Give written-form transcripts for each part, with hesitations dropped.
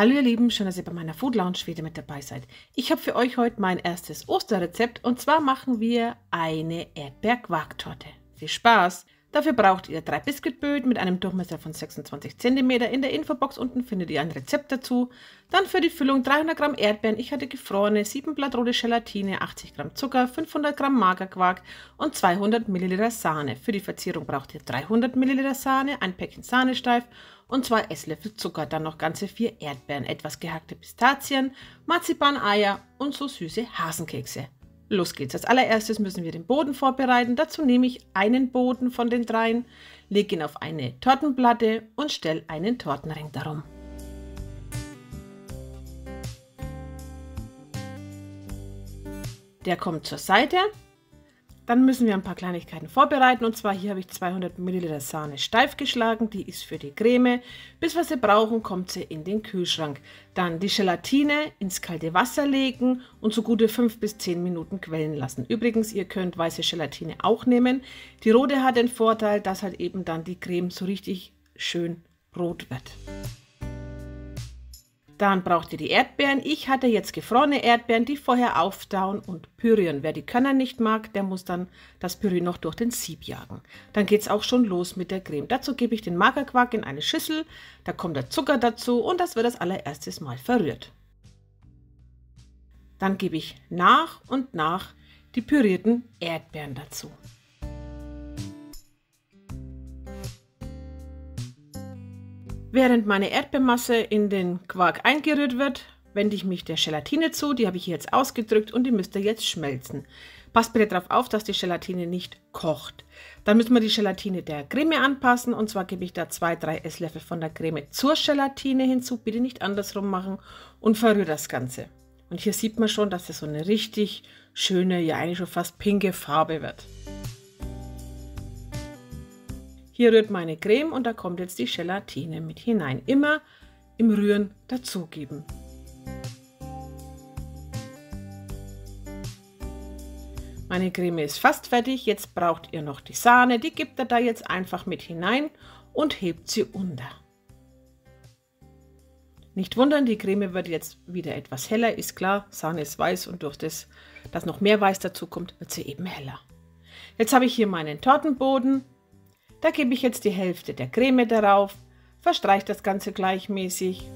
Hallo ihr Lieben, schön, dass ihr bei meiner Food Lounge wieder mit dabei seid. Ich habe für euch heute mein erstes Osterrezept und zwar machen wir eine Erdbeer-Quarktorte. Viel Spaß! Dafür braucht ihr 3 Biskuitböden mit einem Durchmesser von 26 cm. In der Infobox unten findet ihr ein Rezept dazu. Dann für die Füllung 300 Gramm Erdbeeren, ich hatte gefrorene, 7 Blatt rote Gelatine, 80 Gramm Zucker, 500 Gramm Magerquark und 200 Milliliter Sahne. Für die Verzierung braucht ihr 300 Milliliter Sahne, ein Päckchen Sahnesteif und 2 Esslöffel Zucker, dann noch ganze 4 Erdbeeren, etwas gehackte Pistazien, Marzipan-Eier und so süße Hasenkekse. Los geht's. Als allererstes müssen wir den Boden vorbereiten. Dazu nehme ich einen Boden von den 3, lege ihn auf eine Tortenplatte und stelle einen Tortenring darum. Der kommt zur Seite. Dann müssen wir ein paar Kleinigkeiten vorbereiten, und zwar hier habe ich 200 Milliliter Sahne steif geschlagen, die ist für die Creme. Bis wir sie brauchen, kommt sie in den Kühlschrank. Dann die Gelatine ins kalte Wasser legen und so gute 5 bis 10 Minuten quellen lassen. Übrigens, ihr könnt weiße Gelatine auch nehmen. Die rote hat den Vorteil, dass halt eben dann die Creme so richtig schön rot wird. Dann braucht ihr die Erdbeeren. Ich hatte jetzt gefrorene Erdbeeren, die vorher auftauen und pürieren. Wer die Körner nicht mag, der muss dann das Püree noch durch den Sieb jagen. Dann geht es auch schon los mit der Creme. Dazu gebe ich den Magerquark in eine Schüssel, da kommt der Zucker dazu und das wird das allererstes Mal verrührt. Dann gebe ich nach und nach die pürierten Erdbeeren dazu. Während meine Erdbeermasse in den Quark eingerührt wird, wende ich mich der Gelatine zu. Die habe ich hier jetzt ausgedrückt und die müsst ihr jetzt schmelzen. Passt bitte darauf auf, dass die Gelatine nicht kocht. Dann müssen wir die Gelatine der Creme anpassen, und zwar gebe ich da 2-3 Esslöffel von der Creme zur Gelatine hinzu. Bitte nicht andersrum machen und verrühre das Ganze. Und hier sieht man schon, dass es so eine richtig schöne, ja eigentlich schon fast pinke Farbe wird. Hier rührt meine Creme und da kommt jetzt die Gelatine mit hinein. Immer im Rühren dazugeben. Meine Creme ist fast fertig. Jetzt braucht ihr noch die Sahne. Die gebt ihr da jetzt einfach mit hinein und hebt sie unter. Nicht wundern, die Creme wird jetzt wieder etwas heller. Ist klar, Sahne ist weiß und durch das, dass noch mehr Weiß dazu kommt, wird sie eben heller. Jetzt habe ich hier meinen Tortenboden. Da gebe ich jetzt die Hälfte der Creme darauf, verstreiche das Ganze gleichmäßig.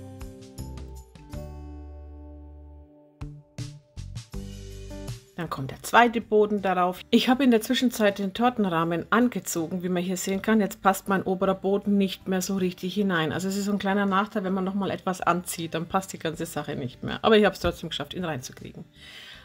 Dann kommt der zweite Boden darauf. Ich habe in der Zwischenzeit den Tortenrahmen angezogen, wie man hier sehen kann. Jetzt passt mein oberer Boden nicht mehr so richtig hinein. Also es ist so ein kleiner Nachteil, wenn man nochmal etwas anzieht, dann passt die ganze Sache nicht mehr. Aber ich habe es trotzdem geschafft, ihn reinzukriegen.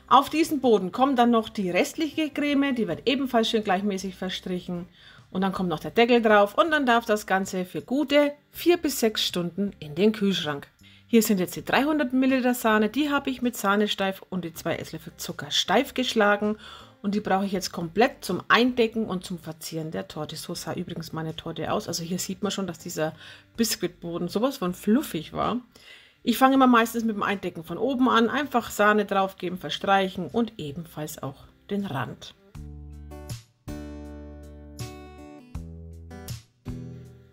Auf diesen Boden kommt dann noch die restliche Creme, die wird ebenfalls schön gleichmäßig verstrichen. Und dann kommt noch der Deckel drauf und dann darf das Ganze für gute 4 bis 6 Stunden in den Kühlschrank. Hier sind jetzt die 300 Milliliter Sahne, die habe ich mit Sahnesteif und die 2 Esslöffel Zucker steif geschlagen. Und die brauche ich jetzt komplett zum Eindecken und zum Verzieren der Torte. So sah übrigens meine Torte aus. Also hier sieht man schon, dass dieser Biskuitboden sowas von fluffig war. Ich fange immer meistens mit dem Eindecken von oben an. Einfach Sahne draufgeben, verstreichen und ebenfalls auch den Rand.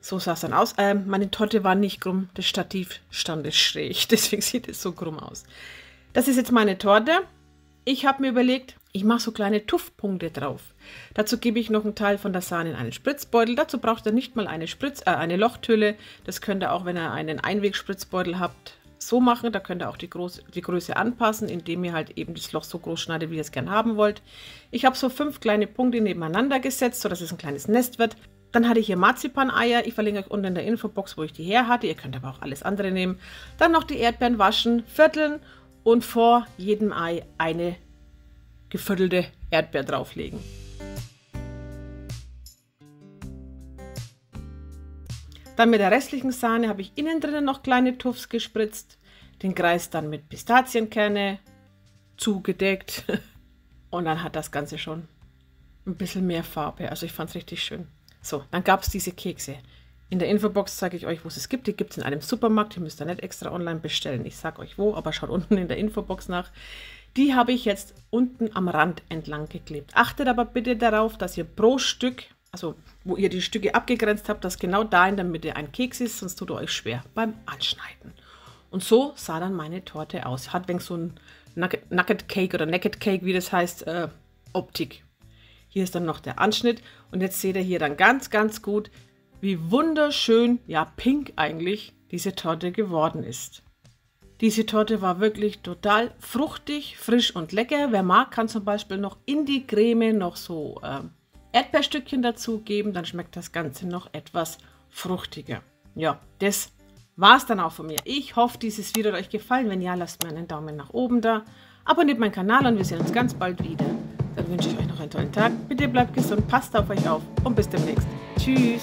So sah es dann aus. Meine Torte war nicht krumm, das Stativ stand schräg, deswegen sieht es so krumm aus. Das ist jetzt meine Torte. Ich habe mir überlegt, ich mache so kleine Tuffpunkte drauf. Dazu gebe ich noch einen Teil von der Sahne in einen Spritzbeutel. Dazu braucht ihr nicht mal eine Lochhülle. Das könnt ihr auch, wenn ihr einen Einwegspritzbeutel habt, so machen. Da könnt ihr auch die Größe anpassen, indem ihr halt eben das Loch so groß schneidet, wie ihr es gerne haben wollt. Ich habe so 5 kleine Punkte nebeneinander gesetzt, sodass es ein kleines Nest wird. Dann hatte ich hier Marzipan-Eier. Ich verlinke euch unten in der Infobox, wo ich die her hatte. Ihr könnt aber auch alles andere nehmen. Dann noch die Erdbeeren waschen, vierteln und vor jedem Ei eine geviertelte Erdbeer drauflegen. Dann mit der restlichen Sahne habe ich innen drinnen noch kleine Tuffs gespritzt. Den Kreis dann mit Pistazienkerne zugedeckt. Und dann hat das Ganze schon ein bisschen mehr Farbe. Also ich fand es richtig schön. So, dann gab es diese Kekse. In der Infobox zeige ich euch, wo es gibt. Die gibt es in einem Supermarkt. Ihr müsst da nicht extra online bestellen. Ich sage euch wo, aber schaut unten in der Infobox nach. Die habe ich jetzt unten am Rand entlang geklebt. Achtet aber bitte darauf, dass ihr pro Stück, also wo ihr die Stücke abgegrenzt habt, dass genau da in der Mitte ein Keks ist, sonst tut ihr euch schwer beim Anschneiden. Und so sah dann meine Torte aus. Hat wenig so ein Nugget Cake oder Naked Cake, wie das heißt, Optik. Hier ist dann noch der Anschnitt und jetzt seht ihr hier dann ganz, ganz gut, wie wunderschön, ja pink eigentlich, diese Torte geworden ist. Diese Torte war wirklich total fruchtig, frisch und lecker. Wer mag, kann zum Beispiel noch in die Creme noch so Erdbeerstückchen dazu geben, dann schmeckt das Ganze noch etwas fruchtiger. Ja, das war es dann auch von mir. Ich hoffe, dieses Video hat euch gefallen. Wenn ja, lasst mir einen Daumen nach oben da. Abonniert meinen Kanal und wir sehen uns ganz bald wieder. Dann wünsche ich euch noch einen tollen Tag. Bitte bleibt gesund, passt auf euch auf und bis demnächst. Tschüss.